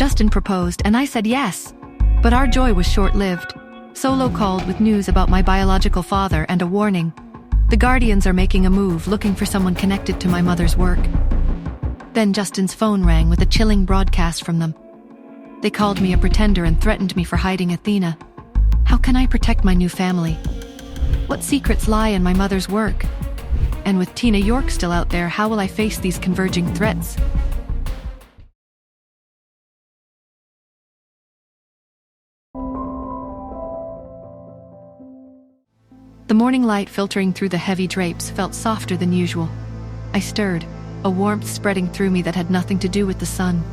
Justin proposed, and I said yes. But our joy was short-lived. Solo called with news about my biological father and a warning. The Guardians are making a move, looking for someone connected to my mother's work. Then Justin's phone rang with a chilling broadcast from them. They called me a pretender and threatened me for hiding Athena. How can I protect my new family? What secrets lie in my mother's work? And with Tina York still out there, how will I face these converging threats? The morning light filtering through the heavy drapes felt softer than usual. I stirred, a warmth spreading through me that had nothing to do with the sun.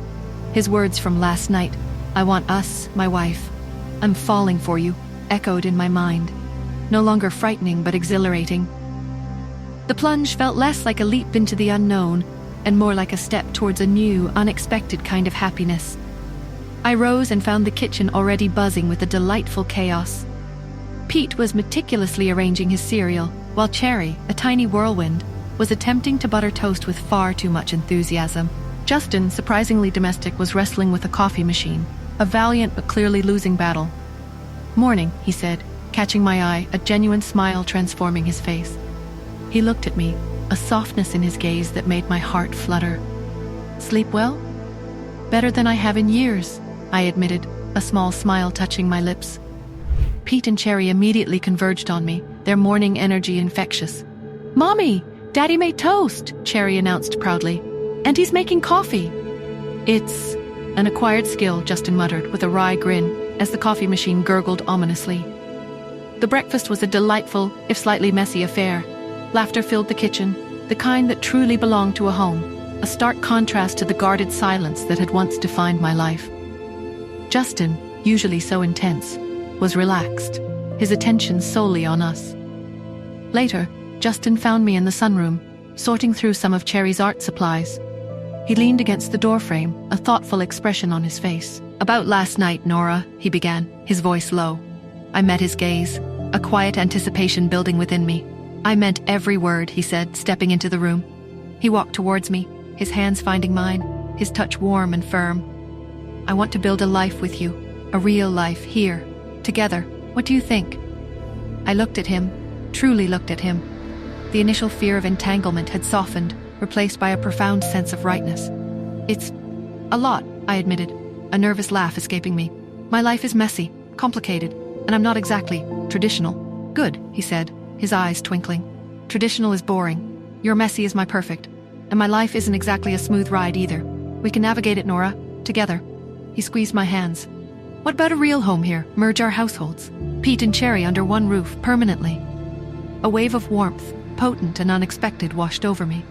His words from last night, "I want us, my wife. I'm falling for you," echoed in my mind. No longer frightening, but exhilarating. The plunge felt less like a leap into the unknown, and more like a step towards a new, unexpected kind of happiness. I rose and found the kitchen already buzzing with a delightful chaos. Pete was meticulously arranging his cereal, while Cherry, a tiny whirlwind, was attempting to butter toast with far too much enthusiasm. Justin, surprisingly domestic, was wrestling with a coffee machine, a valiant but clearly losing battle. "Morning," he said, catching my eye, a genuine smile transforming his face. He looked at me, a softness in his gaze that made my heart flutter. "Sleep well?" "Better than I have in years," I admitted, a small smile touching my lips. Pete and Cherry immediately converged on me, their morning energy infectious. "Mommy, Daddy made toast," Cherry announced proudly. "And he's making coffee." "It's an acquired skill," Justin muttered with a wry grin as the coffee machine gurgled ominously. The breakfast was a delightful, if slightly messy affair. Laughter filled the kitchen, the kind that truly belonged to a home, a stark contrast to the guarded silence that had once defined my life. Justin, usually so intense, was relaxed, his attention solely on us. Later, Justin found me in the sunroom, sorting through some of Cherry's art supplies. He leaned against the doorframe, a thoughtful expression on his face. "About last night, Nora," he began, his voice low. I met his gaze, a quiet anticipation building within me. "I meant every word," he said, stepping into the room. He walked towards me, his hands finding mine, his touch warm and firm. "I want to build a life with you, a real life, here, together. What do you think?" I looked at him, truly looked at him. The initial fear of entanglement had softened, replaced by a profound sense of rightness. "It's a lot," I admitted, a nervous laugh escaping me. "My life is messy, complicated, and I'm not exactly traditional." "Good," he said, his eyes twinkling. "Traditional is boring. Your messy is my perfect. And my life isn't exactly a smooth ride either. We can navigate it, Nora, together." He squeezed my hands. "What about a real home here? Merge our households. Pete and Cherry under one roof, permanently." A wave of warmth, potent and unexpected, washed over me.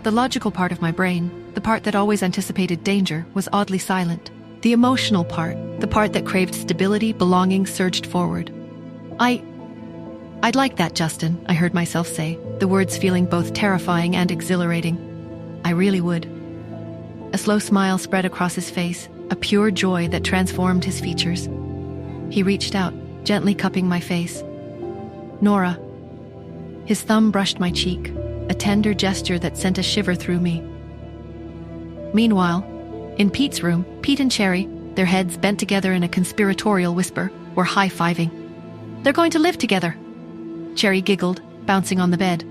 The logical part of my brain, the part that always anticipated danger, was oddly silent. The emotional part, the part that craved stability, belonging, surged forward. I'd like that, Justin," I heard myself say, the words feeling both terrifying and exhilarating. "I really would." A slow smile spread across his face, a pure joy that transformed his features. He reached out, gently cupping my face. "Nora." His thumb brushed my cheek, a tender gesture that sent a shiver through me. Meanwhile, in Pete's room, Pete and Cherry, their heads bent together in a conspiratorial whisper, were high-fiving. "They're going to live together." Cherry giggled, bouncing on the bed.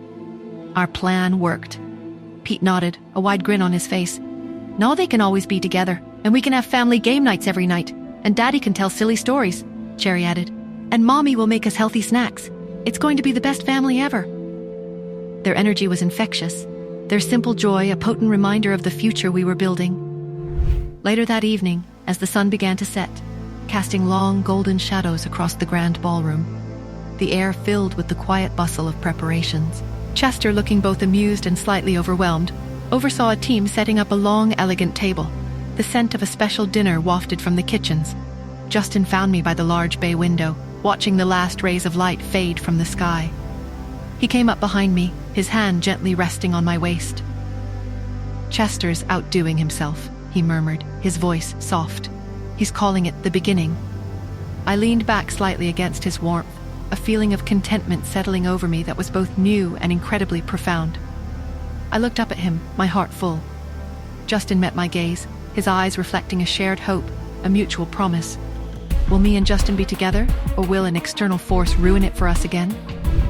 "Our plan worked." Pete nodded, a wide grin on his face. "Now they can always be together, and we can have family game nights every night, and Daddy can tell silly stories," Cherry added. "And Mommy will make us healthy snacks. It's going to be the best family ever." Their energy was infectious, their simple joy a potent reminder of the future we were building. Later that evening, as the sun began to set, casting long golden shadows across the grand ballroom, the air filled with the quiet bustle of preparations. Chester, looking both amused and slightly overwhelmed, oversaw a team setting up a long, elegant table. The scent of a special dinner wafted from the kitchens. Justin found me by the large bay window, watching the last rays of light fade from the sky. He came up behind me, his hand gently resting on my waist. "Chester's outdoing himself," he murmured, his voice soft. "He's calling it the beginning." I leaned back slightly against his warmth, a feeling of contentment settling over me that was both new and incredibly profound. I looked up at him, my heart full. Justin met my gaze, his eyes reflecting a shared hope, a mutual promise. Will me and Justin be together, or will an external force ruin it for us again?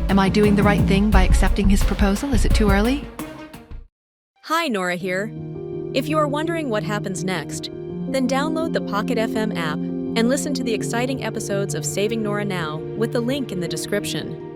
Am I doing the right thing by accepting his proposal? Is it too early? Hi, Nora here. If you are wondering what happens next, then download the Pocket FM app and listen to the exciting episodes of Saving Nora Now with the link in the description.